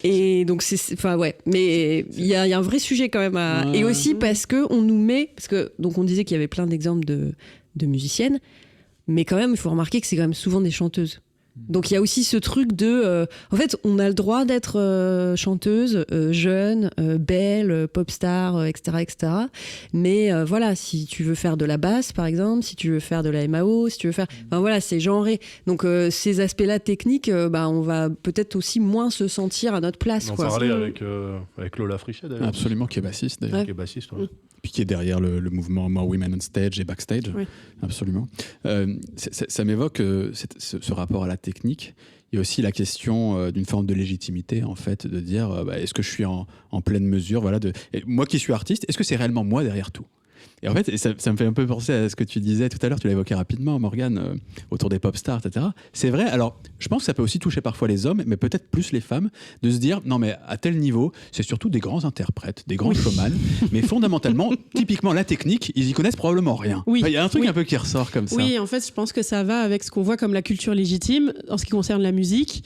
Et donc enfin ouais, mais il y a un vrai sujet quand même et aussi parce que on nous met, parce que donc on disait qu'il y avait plein d'exemples de musiciennes, mais quand même il faut remarquer que c'est quand même souvent des chanteuses. Donc il y a aussi ce truc de en fait on a le droit d'être chanteuse, jeune, belle, pop star, etc. Mais voilà, si tu veux faire de la basse par exemple, si tu veux faire de la MAO, si tu veux faire, enfin voilà, c'est genré. Donc ces aspects-là techniques, on va peut-être aussi moins se sentir à notre place. On en quoi. parlait avec Lola Frichet d'ailleurs. Absolument, qui est bassiste d'ailleurs. Ouais. Qui est bassiste, ouais. Puis qui est derrière le mouvement More Women on Stage et Backstage. Oui. Absolument. Ça m'évoque ce rapport à la technique. Il y a aussi la question d'une forme de légitimité, en fait, de dire est-ce que je suis en pleine mesure, voilà, et moi qui suis artiste, est-ce que c'est réellement moi derrière tout ? Et en fait, ça me fait un peu penser à ce que tu disais tout à l'heure, tu l'as évoqué rapidement, Morgane, autour des pop stars, etc. C'est vrai, alors je pense que ça peut aussi toucher parfois les hommes, mais peut-être plus les femmes, de se dire, non mais à tel niveau, c'est surtout des grands interprètes, des grands showman, mais fondamentalement, typiquement la technique, ils y connaissent probablement rien. Oui. Il y a un truc un peu qui ressort comme ça. Oui, en fait, je pense que ça va avec ce qu'on voit comme la culture légitime en ce qui concerne la musique.